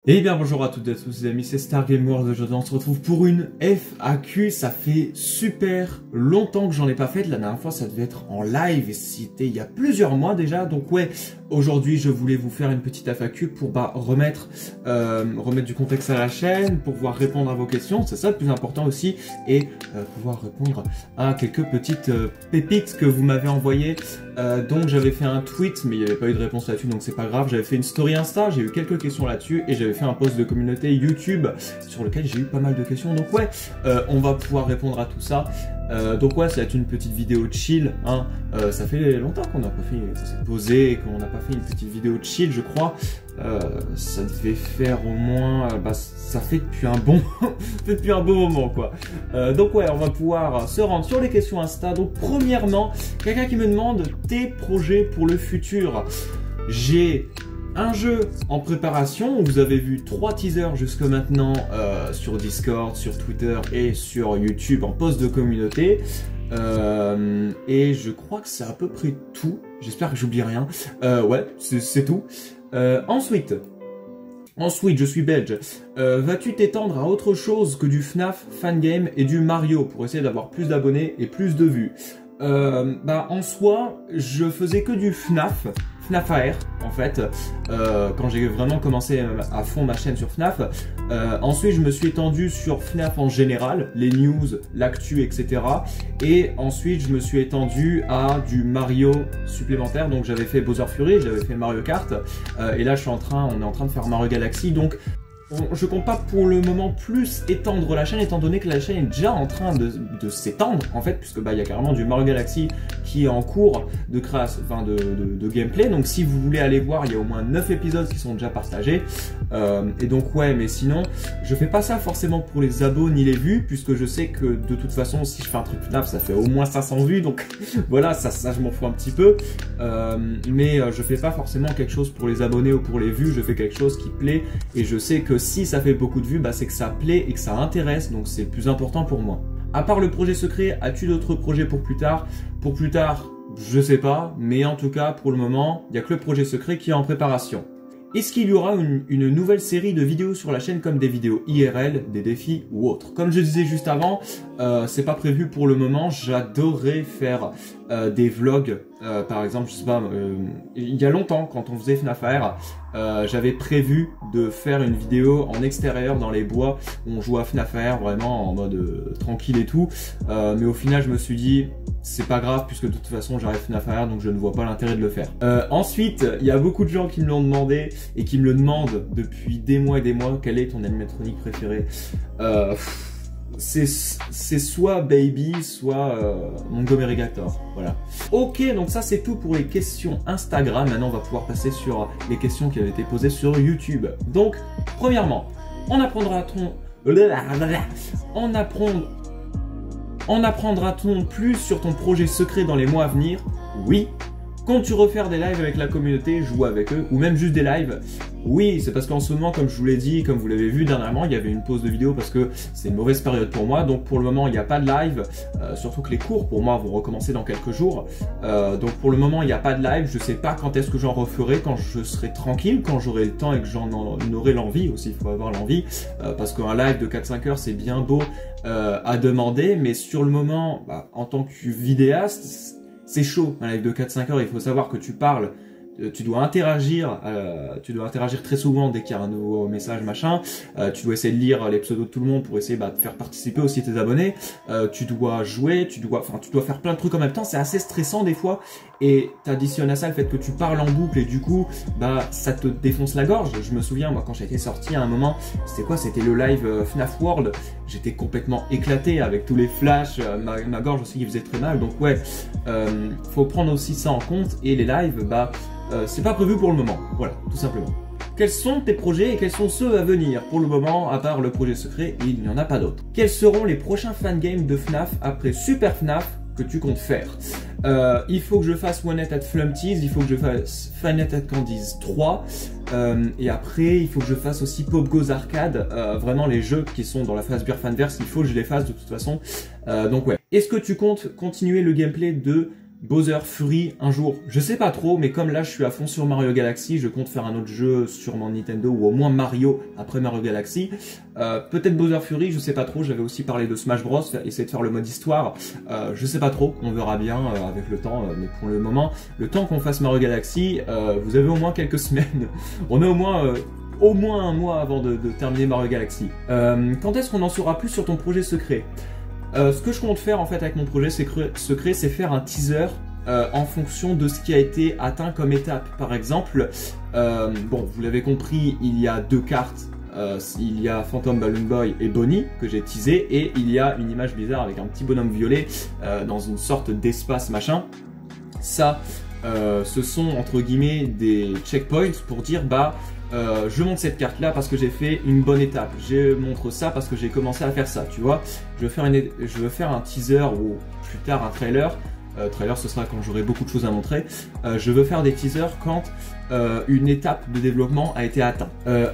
Eh bien bonjour à toutes et à tous les amis, c'est StarGameWorld. Aujourd'hui on se retrouve pour une FAQ. Ça fait super longtemps que j'en ai pas fait. La dernière fois ça devait être en live et c'était il y a plusieurs mois déjà. Donc ouais, aujourd'hui je voulais vous faire une petite FAQ pour remettre du contexte à la chaîne, pour pouvoir répondre à vos questions. C'est ça le plus important aussi. Et pouvoir répondre à quelques petites pépites que vous m'avez envoyées. Donc j'avais fait un tweet mais il n'y avait pas eu de réponse là-dessus, donc c'est pas grave. J'avais fait une story Insta, j'ai eu quelques questions là-dessus et j'avais fait un post de communauté YouTube sur lequel j'ai eu pas mal de questions. Donc ouais, on va pouvoir répondre à tout ça. Donc ouais, ça va être une petite vidéo chill, hein. Ça fait longtemps qu'on n'a pas fait, ça s'est posé et qu'on n'a pas fait une petite vidéo chill, je crois. Ça devait faire au moins, ça fait depuis un bon, depuis un bon moment quoi. Donc ouais, on va pouvoir se rendre sur les questions Insta. Donc premièrement, quelqu'un qui me demande tes projets pour le futur. J'ai un jeu en préparation, vous avez vu 3 teasers jusque maintenant sur Discord, sur Twitter et sur YouTube en post de communauté. Et je crois que c'est à peu près tout, j'espère que j'oublie rien. Ouais, c'est tout. Ensuite, je suis belge. Vas-tu t'étendre à autre chose que du FNAF, Fangame et du Mario pour essayer d'avoir plus d'abonnés et plus de vues? En soi, je faisais que du FNAF AR en fait, quand j'ai vraiment commencé à fond ma chaîne sur FNAF. Ensuite je me suis étendu sur FNAF en général, les news, l'actu, etc. Et ensuite je me suis étendu à du Mario supplémentaire, donc j'avais fait Bowser Fury, j'avais fait Mario Kart, et là on est en train de faire Mario Galaxy, donc je compte pas pour le moment plus étendre la chaîne, étant donné que la chaîne est déjà en train de s'étendre en fait, puisque il y a carrément du Mario Galaxy qui est en cours de création, de gameplay. Donc si vous voulez aller voir, il y a au moins 9 épisodes qui sont déjà partagés. Et donc ouais, mais sinon je fais pas ça forcément pour les abos ni les vues, puisque je sais que de toute façon si je fais un truc FNAF ça fait au moins 500 vues, donc voilà, ça je m'en fous un petit peu. Mais je fais pas forcément quelque chose pour les abonnés ou pour les vues, je fais quelque chose qui plaît, et je sais que si ça fait beaucoup de vues, c'est que ça plaît et que ça intéresse, donc c'est le plus important pour moi. À part le projet secret, as-tu d'autres projets pour plus tard? Pour plus tard, je sais pas, mais en tout cas pour le moment, il n'y a que le projet secret qui est en préparation. Est-ce qu'il y aura une nouvelle série de vidéos sur la chaîne, comme des vidéos IRL, des défis ou autres? Comme je disais juste avant, c'est pas prévu pour le moment. J'adorerais faire des vlogs, par exemple, je sais pas, il y a longtemps quand on faisait FNAF AR, j'avais prévu de faire une vidéo en extérieur dans les bois où on joue à FNAF AR vraiment en mode tranquille et tout, mais au final je me suis dit c'est pas grave puisque de toute façon j'arrive FNAF AR, donc je ne vois pas l'intérêt de le faire. Ensuite, il y a beaucoup de gens qui me l'ont demandé et qui me le demandent depuis des mois et des mois, quel est ton animatronique préféré? C'est soit Baby, soit Montgomery Gator, voilà. Ok, donc ça c'est tout pour les questions Instagram. Maintenant on va pouvoir passer sur les questions qui avaient été posées sur YouTube. Donc, premièrement, on apprendra-t-on plus sur ton projet secret dans les mois à venir? Oui. Comptes-tu refaire des lives avec la communauté, jouer avec eux, ou même juste des lives? Oui, c'est parce qu'en ce moment, comme je vous l'ai dit, comme vous l'avez vu dernièrement, il y avait une pause de vidéo parce que c'est une mauvaise période pour moi. Donc pour le moment, il n'y a pas de live, surtout que les cours pour moi vont recommencer dans quelques jours. Donc pour le moment, il n'y a pas de live. Je sais pas quand est-ce que j'en referai, quand je serai tranquille, quand j'aurai le temps et que j'en aurai l'envie aussi. Il faut avoir l'envie, parce qu'un live de 4-5 heures, c'est bien beau à demander, mais sur le moment, en tant que vidéaste, c'est chaud, un live de 4-5 heures. Il faut savoir que tu parles, tu dois interagir très souvent dès qu'il y a un nouveau message, machin. Tu dois essayer de lire les pseudos de tout le monde pour essayer de faire participer aussi tes abonnés. Tu dois jouer, tu dois faire plein de trucs en même temps. C'est assez stressant des fois. Et t'additionnes à ça le fait que tu parles en boucle et du coup, ça te défonce la gorge. Je me souviens, moi, quand j'étais sorti à un moment, c'était quoi? C'était le live FNAF World. J'étais complètement éclaté avec tous les flashs, ma gorge aussi qui faisait très mal. Donc ouais, faut prendre aussi ça en compte. Et les lives, c'est pas prévu pour le moment. Voilà, tout simplement. Quels sont tes projets et quels sont ceux à venir? Pour le moment, à part le projet secret, il n'y en a pas d'autres. Quels seront les prochains fangames de FNAF après Super FNAF que tu comptes faire? Il faut que je fasse One Night at Flumpty's, il faut que je fasse Five Nights at Candy's 3, et après il faut que je fasse aussi Pop Goes Arcade, vraiment les jeux qui sont dans la Fazbear Fanverse, il faut que je les fasse de toute façon. Donc ouais. Est-ce que tu comptes continuer le gameplay de Bowser Fury un jour, je sais pas trop, mais comme là je suis à fond sur Mario Galaxy, je compte faire un autre jeu sur mon Nintendo, ou au moins Mario après Mario Galaxy. Peut-être Bowser Fury, je sais pas trop, j'avais aussi parlé de Smash Bros, essayer de faire le mode histoire, je sais pas trop, on verra bien avec le temps, mais pour le moment, le temps qu'on fasse Mario Galaxy, vous avez au moins quelques semaines, on a au moins un mois avant de terminer Mario Galaxy. Quand est-ce qu'on en saura plus sur ton projet secret? Ce que je compte faire en fait avec mon projet secret, c'est faire un teaser en fonction de ce qui a été atteint comme étape. Par exemple, bon, vous l'avez compris, il y a deux cartes. Il y a Phantom Balloon Boy et Bonnie que j'ai teasé, et il y a une image bizarre avec un petit bonhomme violet dans une sorte d'espace machin. Ça, ce sont entre guillemets des checkpoints pour dire bah je montre cette carte là parce que j'ai fait une bonne étape, je montre ça parce que j'ai commencé à faire ça, tu vois. Je veux faire un teaser ou plus tard un trailer. Trailer ce sera quand j'aurai beaucoup de choses à montrer. Je veux faire des teasers quand une étape de développement a été atteinte.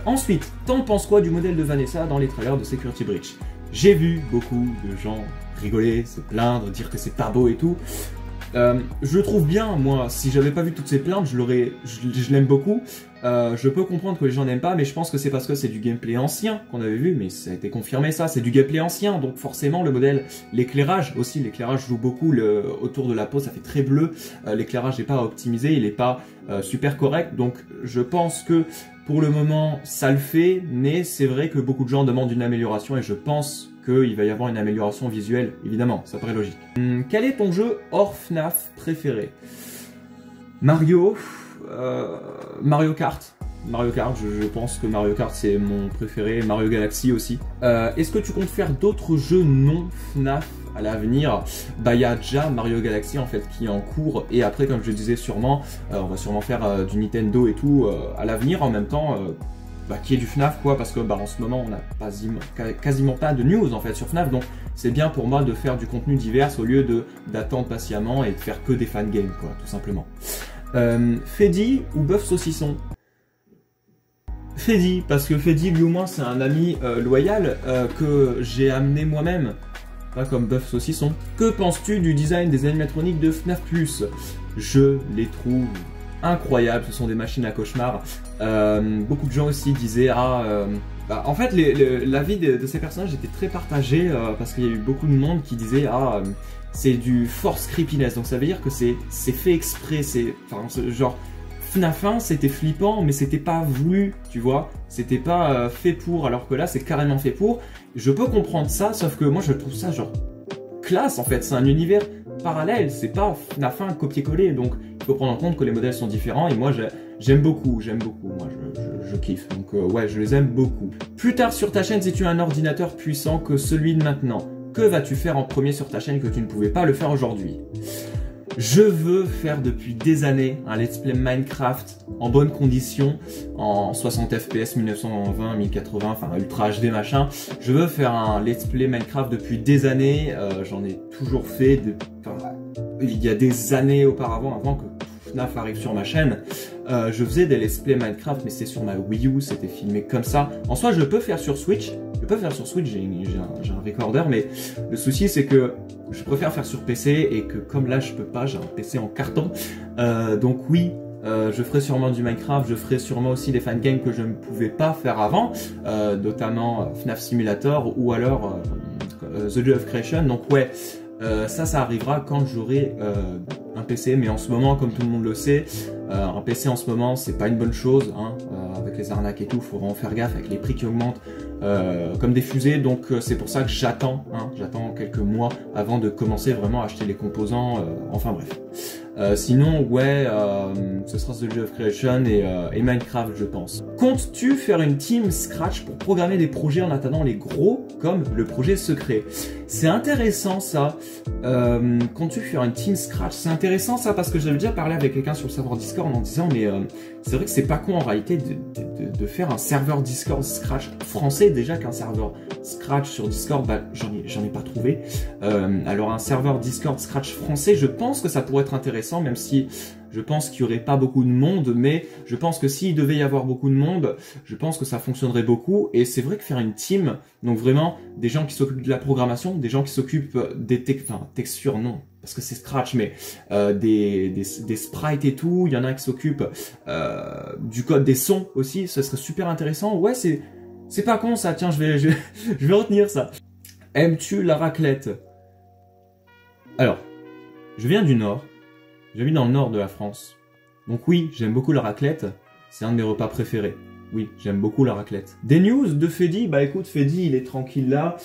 Ensuite, t'en penses quoi du modèle de Vanessa dans les trailers de Security Breach? J'ai vu beaucoup de gens rigoler, se plaindre, dire que c'est pas beau et tout. Je le trouve bien, moi. Si j'avais pas vu toutes ces plaintes, je l'aime beaucoup. Je peux comprendre que les gens n'aiment pas, mais je pense que c'est parce que c'est du gameplay ancien qu'on avait vu, mais ça a été confirmé ça, c'est du gameplay ancien, donc forcément le modèle, l'éclairage aussi, l'éclairage joue beaucoup autour de la peau, ça fait très bleu, l'éclairage n'est pas optimisé, il n'est pas super correct, donc je pense que pour le moment ça le fait, mais c'est vrai que beaucoup de gens demandent une amélioration et je pense qu'il va y avoir une amélioration visuelle, évidemment, ça paraît logique. Quel est ton jeu hors FNAF préféré? Mario Kart. Mario Kart, je pense que Mario Kart c'est mon préféré, Mario Galaxy aussi. Est-ce que tu comptes faire d'autres jeux non FNAF à l'avenir? Bah il y a déjà Mario Galaxy en fait qui est en cours, et après comme je le disais sûrement, on va sûrement faire du Nintendo et tout à l'avenir en même temps. Qui est du FNAF quoi, parce que en ce moment on n'a quasiment pas de news en fait sur FNAF, donc c'est bien pour moi de faire du contenu divers au lieu d'attendre patiemment et de faire que des fangames quoi, tout simplement. Freddy ou Bœuf Saucisson? Freddy, parce que Freddy lui au moins c'est un ami loyal que j'ai amené moi-même, pas comme Bœuf Saucisson. Que penses-tu du design des animatroniques de FNAF+? Je les trouve incroyables, ce sont des machines à cauchemar. Beaucoup de gens aussi disaient en fait l'avis de ces personnages était très partagé parce qu'il y a eu beaucoup de monde qui disait c'est du force creepiness, donc ça veut dire que c'est fait exprès, genre FNAF 1 c'était flippant mais c'était pas voulu, tu vois, c'était pas fait pour, alors que là c'est carrément fait pour. Je peux comprendre ça, sauf que moi je trouve ça genre classe en fait, c'est un univers parallèle, c'est pas FNAF 1 copier-coller, donc il faut prendre en compte que les modèles sont différents, et moi j'aime beaucoup, moi je kiffe, donc ouais je les aime beaucoup. Plus tard sur ta chaîne, si tu as un ordinateur puissant que celui de maintenant, que vas-tu faire en premier sur ta chaîne que tu ne pouvais pas le faire aujourd'hui? Je veux faire depuis des années un let's play Minecraft en bonne condition, en 60 fps, 1920, 1080, enfin Ultra HD machin. Je veux faire un let's play Minecraft depuis des années, j'en ai toujours fait, il y a des années auparavant, avant que FNAF arrive sur ma chaîne. Je faisais des let's play Minecraft, mais c'était sur ma Wii U, c'était filmé comme ça. En soi, je peux faire sur Switch, j'ai un recorder, mais le souci c'est que je préfère faire sur PC, et que comme là je peux pas, j'ai un PC en carton. Donc oui, je ferai sûrement du Minecraft, je ferai sûrement aussi des fangames que je ne pouvais pas faire avant, notamment FNAF Simulator ou alors The Day of Creation. Donc ouais, ça arrivera quand j'aurai un PC, mais en ce moment, comme tout le monde le sait, un PC en ce moment c'est pas une bonne chose, hein, avec les arnaques et tout, faut vraiment faire gaffe avec les prix qui augmentent comme des fusées, donc c'est pour ça que j'attends quelques mois avant de commencer vraiment à acheter les composants, enfin bref. Sinon ouais, ce sera The Day of Creation et Minecraft je pense. Comptes-tu faire une team Scratch pour programmer des projets en attendant les gros comme le projet secret? C'est intéressant ça. Comptes-tu faire une team Scratch? C'est intéressant ça parce que j'avais déjà parlé avec quelqu'un sur le serveur Discord en disant mais c'est vrai que c'est pas con en réalité de faire un serveur Discord Scratch français, déjà qu'un serveur Scratch sur Discord, j'en ai pas trouvé. Alors un serveur Discord Scratch français, je pense que ça pourrait être intéressant, même si je pense qu'il n'y aurait pas beaucoup de monde, mais je pense que s'il devait y avoir beaucoup de monde, je pense que ça fonctionnerait beaucoup. Et c'est vrai que faire une team, donc vraiment des gens qui s'occupent de la programmation, des gens qui s'occupent des textures, non, parce que c'est Scratch, mais des sprites et tout. Il y en a qui s'occupent du code des sons aussi. Ce serait super intéressant. Ouais, c'est pas con ça. Tiens, je vais retenir ça. Aimes-tu la raclette? Alors, je viens du Nord. J'habite dans le Nord de la France. Donc oui, j'aime beaucoup la raclette. C'est un de mes repas préférés. Oui, j'aime beaucoup la raclette. Des news de Fedi, bah écoute, Fedi, il est tranquille là,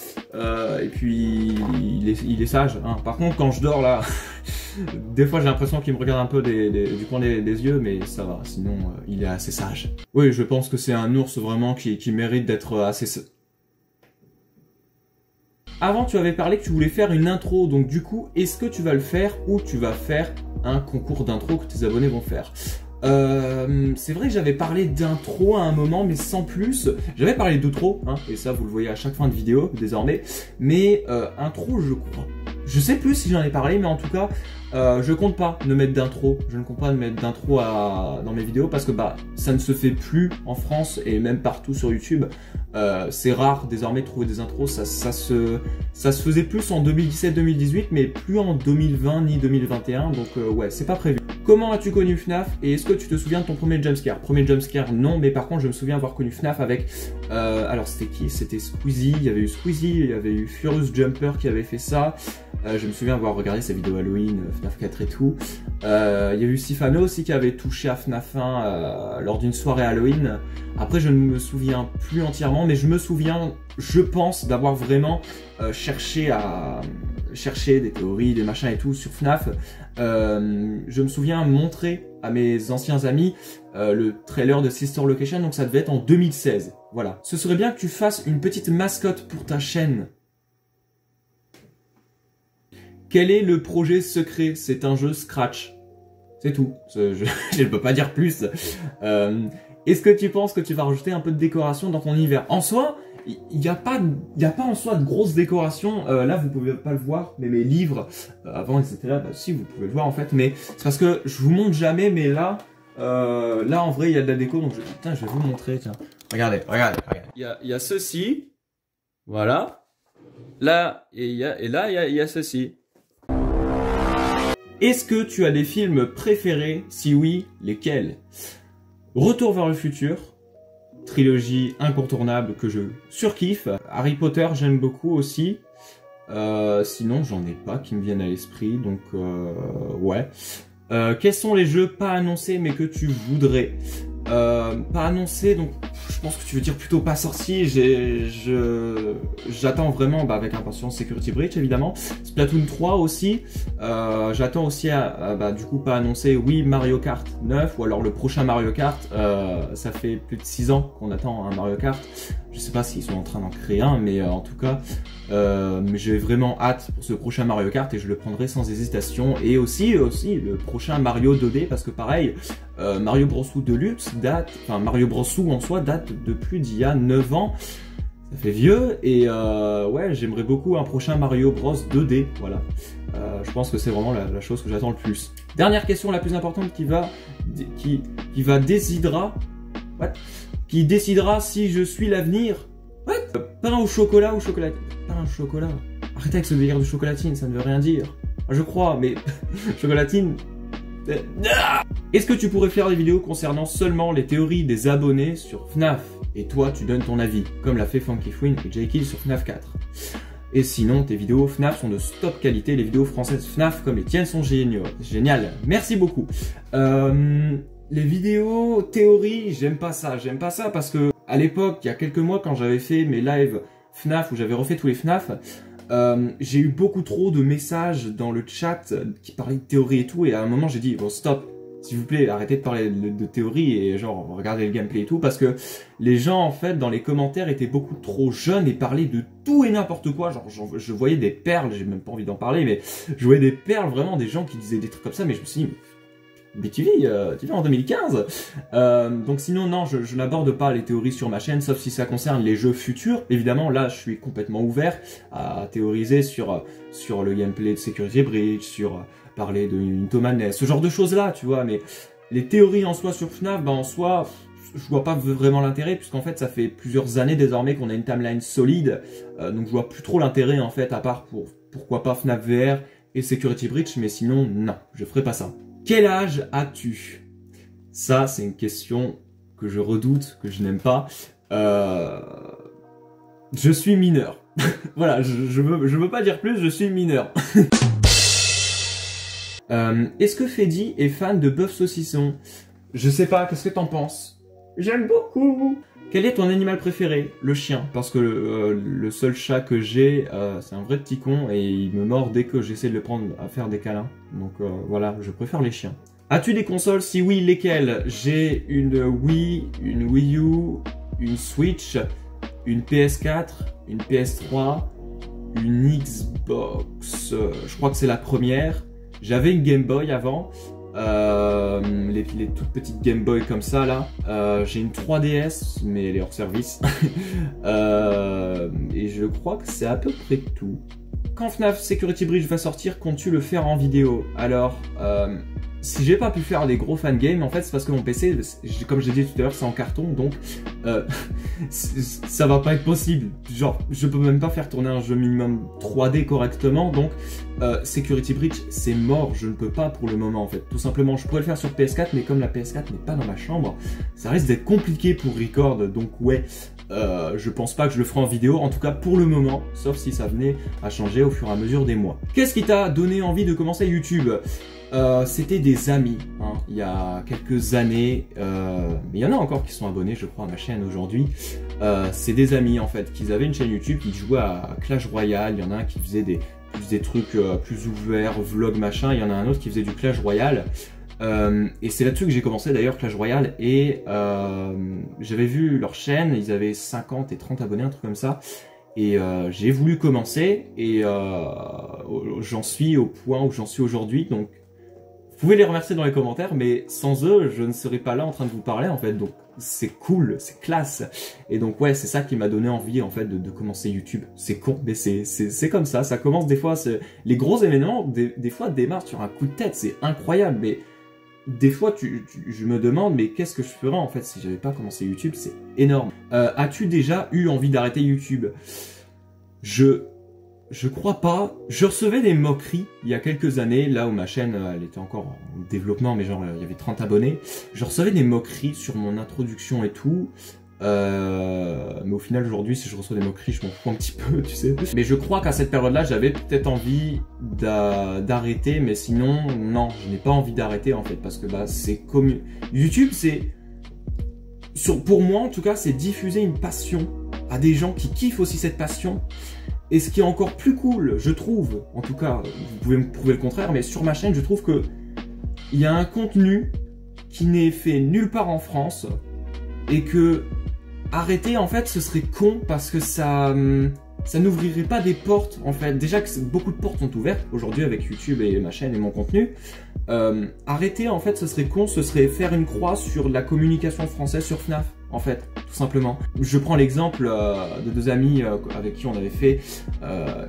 et puis il est sage. Hein. Par contre, quand je dors là, des fois j'ai l'impression qu'il me regarde un peu du coin des yeux, mais ça va, sinon il est assez sage. Oui, je pense que c'est un ours vraiment qui mérite d'être assez... Avant, tu avais parlé que tu voulais faire une intro, donc du coup, est-ce que tu vas le faire ou tu vas faire un concours d'intro que tes abonnés vont faire? C'est vrai que j'avais parlé d'intro à un moment, mais sans plus. J'avais parlé d'outro, hein, et ça vous le voyez à chaque fin de vidéo désormais. Mais intro, je crois. Je sais plus si j'en ai parlé, mais en tout cas, je compte pas ne mettre d'intro. Je ne compte pas mettre d'intro dans mes vidéos parce que bah ça ne se fait plus en France et même partout sur YouTube. C'est rare désormais de trouver des intros. Ça se faisait plus en 2017-2018, mais plus en 2020 ni 2021. Donc ouais, c'est pas prévu. Comment as-tu connu FNAF et est-ce que tu te souviens de ton premier jumpscare? Premier jumpscare, non, mais par contre, je me souviens avoir connu FNAF avec... alors, c'était qui? C'était Squeezie, il y avait eu Squeezie, il y avait eu Furious Jumper qui avait fait ça. Je me souviens avoir regardé sa vidéo Halloween, FNAF 4 et tout. Il y a eu Sifano aussi qui avait touché à FNAF 1 lors d'une soirée Halloween. Après, je ne me souviens plus entièrement, mais je me souviens, je pense, d'avoir vraiment cherché des théories, des machins et tout sur FNAF. Je me souviens montrer à mes anciens amis le trailer de Sister Location, donc ça devait être en 2016. Voilà. Ce serait bien que tu fasses une petite mascotte pour ta chaîne. Quel est le projet secret? C'est un jeu Scratch. C'est tout. Je ne peux pas dire plus. Est-ce que tu penses que tu vas rajouter un peu de décoration dans ton univers? En soi, il n'y a pas en soi de grosses décorations. Là, vous pouvez pas le voir, mais mes livres, avant ils étaient là, bah si, vous pouvez le voir en fait, mais c'est parce que je vous montre jamais, mais là, en vrai, il y a de la déco, donc putain, je vais vous montrer, tiens. Regardez. Il y a ceci, voilà. Là, et là, il y a ceci. Est-ce que tu as des films préférés? Si oui, lesquels? Retour vers le futur, trilogie incontournable que je surkiffe. Harry Potter, j'aime beaucoup aussi. Sinon, j'en ai pas qui me viennent à l'esprit, donc ouais. Quels sont les jeux pas annoncés mais que tu voudrais? Pas annoncés, donc je pense que tu veux dire plutôt pas sorti. J'attends vraiment avec impatience Security Breach évidemment. Splatoon 3 aussi. J'attends aussi du coup pas annoncé, oui, Mario Kart 9 ou alors le prochain Mario Kart. Ça fait plus de 6 ans qu'on attend un Mario Kart. Je sais pas s'ils sont en train d'en créer un, mais en tout cas, j'ai vraiment hâte pour ce prochain Mario Kart et je le prendrai sans hésitation. Et aussi le prochain Mario 2D parce que pareil, Mario Bros U Deluxe Mario Bros U en soi date de plus d'il y a 9 ans. Ça fait vieux et ouais, j'aimerais beaucoup un prochain Mario Bros 2D, voilà. Je pense que c'est vraiment la chose que j'attends le plus. Dernière question la plus importante qui décidera si je suis l'avenir. Pain au chocolat ou chocolatine? Pain au chocolat. Arrêtez avec ce délire de chocolatine, ça ne veut rien dire. Je crois, mais chocolatine... Est-ce que tu pourrais faire des vidéos concernant seulement les théories des abonnés sur FNAF? Et toi, tu donnes ton avis, comme l'a fait Funky Fwin et J-Kill sur FNAF 4. Et sinon, tes vidéos FNAF sont de top qualité. Les vidéos françaises FNAF comme les tiennes sont géniales. Merci beaucoup. Les vidéos théorie, j'aime pas ça parce que à l'époque, il y a quelques mois, quand j'avais fait mes lives FNAF où j'avais refait tous les FNAF, j'ai eu beaucoup trop de messages dans le chat qui parlaient de théorie et tout, et à un moment j'ai dit bon stop, s'il vous plaît, arrêtez de parler de théorie et genre regardez le gameplay et tout, parce que les gens en fait dans les commentaires étaient beaucoup trop jeunes et parlaient de tout et n'importe quoi. Genre je voyais des perles, j'ai même pas envie d'en parler, mais je voyais des perles, vraiment des gens qui disaient des trucs comme ça, mais je me suis dit mais tu vis en 2015. Donc sinon non, je n'aborde pas les théories sur ma chaîne, sauf si ça concerne les jeux futurs. Évidemment là je suis complètement ouvert à théoriser sur le gameplay de Security Breach, sur parler de Intomanes, ce genre de choses là, tu vois. Mais les théories en soi sur FNAF, en soi je vois pas vraiment l'intérêt, puisqu'en fait ça fait plusieurs années désormais qu'on a une timeline solide, donc je vois plus trop l'intérêt en fait, à part pourquoi pas FNAF VR et Security Breach, mais sinon, non, je ferai pas ça. Quel âge as-tu? Ça, c'est une question que je redoute, que je n'aime pas. Je suis mineur. Voilà, je veux pas dire plus, je suis mineur. Est-ce que Freddy est fan de bœuf saucisson? Je sais pas, qu'est-ce que t'en penses? J'aime beaucoup. Quel est ton animal préféré? Le chien, parce que le seul chat que j'ai, c'est un vrai petit con et il me mord dès que j'essaie de le prendre à faire des câlins. Donc voilà, je préfère les chiens. As-tu des consoles? Si oui, lesquelles? J'ai une Wii, une Wii U, une Switch, une PS4, une PS3, une Xbox, je crois que c'est la première. J'avais une Game Boy avant, les toutes petites Game Boy comme ça là. J'ai une 3DS, mais elle est hors service. Et je crois que c'est à peu près tout. Quand FNAF Security Breach va sortir, comptes-tu le faire en vidéo? Alors, si j'ai pas pu faire des gros fan games, en fait, c'est parce que mon PC, comme j'ai dit tout à l'heure, c'est en carton, donc ça va pas être possible. Genre, je peux même pas faire tourner un jeu minimum 3D correctement, donc Security Breach, c'est mort, je ne peux pas pour le moment, en fait. Tout simplement, je pourrais le faire sur PS4, mais comme la PS4 n'est pas dans ma chambre, ça risque d'être compliqué pour record, donc ouais, je pense pas que je le ferai en vidéo, en tout cas pour le moment, sauf si ça venait à changer au fur et à mesure des mois. Qu'est-ce qui t'a donné envie de commencer YouTube? C'était des amis, hein, il y a quelques années, mais il y en a encore qui sont abonnés, je crois, à ma chaîne aujourd'hui. C'est des amis, en fait, qui avaient une chaîne YouTube, qui jouaient à Clash Royale. Il y en a un qui faisait plus des trucs plus ouverts, vlog, machin. Il y en a un autre qui faisait du Clash Royale. Et c'est là-dessus que j'ai commencé d'ailleurs, Clash Royale. Et j'avais vu leur chaîne, ils avaient 50 et 30 abonnés, un truc comme ça. Et j'ai voulu commencer, et j'en suis au point où j'en suis aujourd'hui, donc vous pouvez les remercier dans les commentaires, mais sans eux, je ne serais pas là en train de vous parler, en fait. Donc, c'est cool, c'est classe. Et donc, ouais, c'est ça qui m'a donné envie, en fait, de commencer YouTube. C'est con, mais c'est comme ça. Ça commence des fois, les gros événements, des fois, démarrent sur un coup de tête. C'est incroyable, mais des fois, je me demande, mais qu'est-ce que je ferais, en fait, si j'avais pas commencé YouTube? C'est énorme. As-tu déjà eu envie d'arrêter YouTube? Je crois pas. Je recevais des moqueries il y a quelques années, là où ma chaîne, elle était encore en développement, mais genre, il y avait 30 abonnés. Je recevais des moqueries sur mon introduction et tout. Mais au final, aujourd'hui, si je reçois des moqueries, je m'en fous un petit peu, tu sais. Mais je crois qu'à cette période-là, j'avais peut-être envie d'arrêter, mais sinon, non, je n'ai pas envie d'arrêter, en fait, parce que bah, c'est comme... YouTube, c'est... Pour moi, en tout cas, c'est diffuser une passion à des gens qui kiffent aussi cette passion. Et ce qui est encore plus cool, je trouve, en tout cas, vous pouvez me prouver le contraire, mais sur ma chaîne, je trouve que il y a un contenu qui n'est fait nulle part en France, et que arrêter, en fait, ce serait con, parce que ça n'ouvrirait pas des portes, en fait. Déjà que beaucoup de portes sont ouvertes aujourd'hui avec YouTube et ma chaîne et mon contenu. Arrêter, en fait, ce serait con, ce serait faire une croix sur la communication française sur FNAF, en fait, tout simplement. Je prends l'exemple de deux amis avec qui on avait fait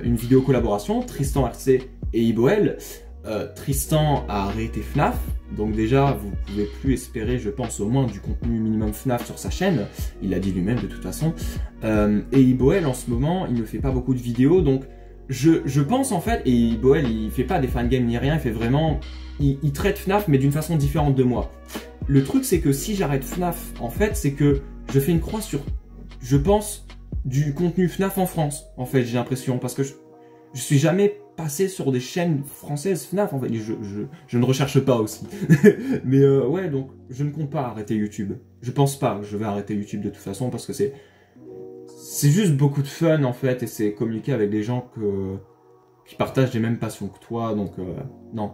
une vidéo collaboration, Tristan RC et Iboel. Tristan a arrêté FNAF, donc déjà vous pouvez plus espérer, je pense, au moins du contenu minimum FNAF sur sa chaîne, il l'a dit lui-même de toute façon. Et Iboel en ce moment, il ne fait pas beaucoup de vidéos, donc je pense en fait, et Iboel il fait pas des fangames ni rien, il fait vraiment, il traite FNAF mais d'une façon différente de moi. Le truc c'est que si j'arrête FNAF, en fait c'est que je fais une croix sur, je pense, du contenu FNAF en France, en fait j'ai l'impression, parce que je suis jamais passé sur des chaînes françaises FNAF, en fait, je ne recherche pas aussi. Mais ouais, donc je ne compte pas arrêter YouTube. Je pense pas que je vais arrêter YouTube de toute façon, parce que c'est juste beaucoup de fun en fait, et c'est communiquer avec des gens qui partagent les mêmes passions que toi, donc non,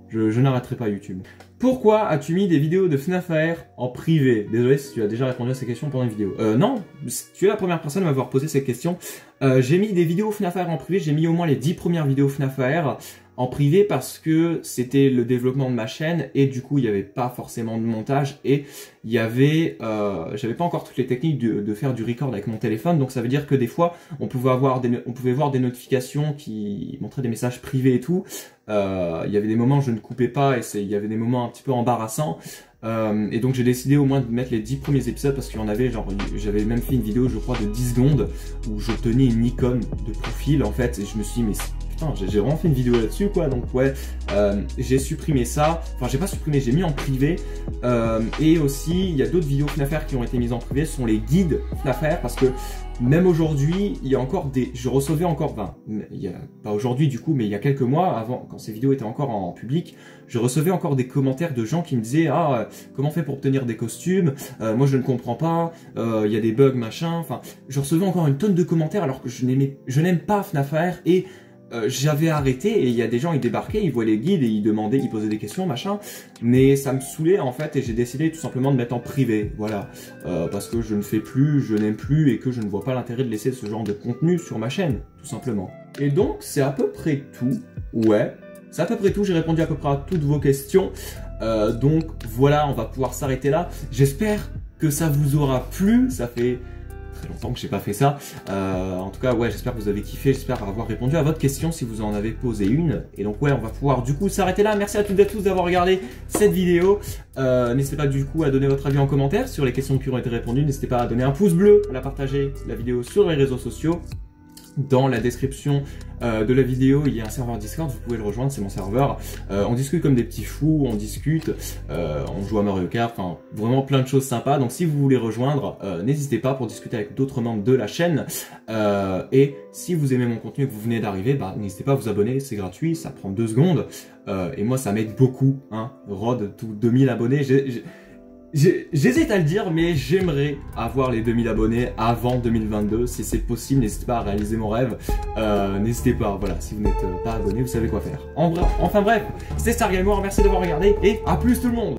je n'arrêterai pas YouTube. Pourquoi as-tu mis des vidéos de FNAF AR en privé? Désolé si tu as déjà répondu à ces questions pendant une vidéo. Non, tu es la première personne à m'avoir posé cette question. J'ai mis des vidéos FNAF AR en privé, j'ai mis au moins les 10 premières vidéos FNAF AR en privé parce que c'était le développement de ma chaîne et du coup il n'y avait pas forcément de montage et il y avait, j'avais pas encore toutes les techniques de faire du record avec mon téléphone, donc ça veut dire que des fois on pouvait voir des notifications qui montraient des messages privés et tout. Il y avait des moments où je ne coupais pas et il y avait des moments un petit peu embarrassants. Et donc j'ai décidé au moins de mettre les 10 premiers épisodes parce qu'il y en avait, genre j'avais même fait une vidéo je crois de 10 secondes où je tenais une icône de profil en fait et je me suis dit mais putain, j'ai vraiment fait une vidéo là-dessus, quoi. Donc ouais, j'ai supprimé ça. Enfin, j'ai pas supprimé, j'ai mis en privé. Et aussi, il y a d'autres vidéos FNAFR qui ont été mises en privé, ce sont les guides FNAFR, parce que même aujourd'hui, il y a encore des... Je recevais encore... Enfin, pas aujourd'hui du coup, mais il y a quelques mois, avant, quand ces vidéos étaient encore en public, je recevais encore des commentaires de gens qui me disaient « Ah, comment on fait pour obtenir des costumes moi je ne comprends pas, il y a des bugs, machin... » Enfin, je recevais encore une tonne de commentaires alors que je n'aime pas FNAFR et... j'avais arrêté et il y a des gens, ils débarquaient, ils voyaient les guides et ils demandaient, ils posaient des questions, machin. Mais ça me saoulait en fait et j'ai décidé tout simplement de mettre en privé, voilà. Parce que je ne fais plus, je n'aime plus et que je ne vois pas l'intérêt de laisser ce genre de contenu sur ma chaîne, tout simplement. Et donc, c'est à peu près tout, ouais. C'est à peu près tout, j'ai répondu à peu près à toutes vos questions. Donc voilà, on va pouvoir s'arrêter là. J'espère que ça vous aura plu, ça fait... très longtemps que j'ai pas fait ça. En tout cas, ouais, j'espère que vous avez kiffé, j'espère avoir répondu à votre question si vous en avez posé une. Et donc ouais, on va pouvoir du coup s'arrêter là. Merci à toutes et à tous d'avoir regardé cette vidéo. N'hésitez pas du coup à donner votre avis en commentaire sur les questions qui ont été répondues. N'hésitez pas à donner un pouce bleu, à la partager la vidéo sur les réseaux sociaux. Dans la description de la vidéo, il y a un serveur Discord, vous pouvez le rejoindre, c'est mon serveur. On discute comme des petits fous, on discute, on joue à Mario Kart, enfin vraiment plein de choses sympas. Donc si vous voulez rejoindre, n'hésitez pas pour discuter avec d'autres membres de la chaîne. Et si vous aimez mon contenu et que vous venez d'arriver, bah, n'hésitez pas à vous abonner, c'est gratuit, ça prend 2 secondes. Et moi ça m'aide beaucoup, hein. Rod, tout 2000 abonnés, j'hésite à le dire, mais j'aimerais avoir les 2000 abonnés avant 2022. Si c'est possible, n'hésitez pas à réaliser mon rêve. N'hésitez pas, voilà, si vous n'êtes pas abonné, vous savez quoi faire. Enfin bref, c'était StarGamer, merci d'avoir regardé et à plus tout le monde.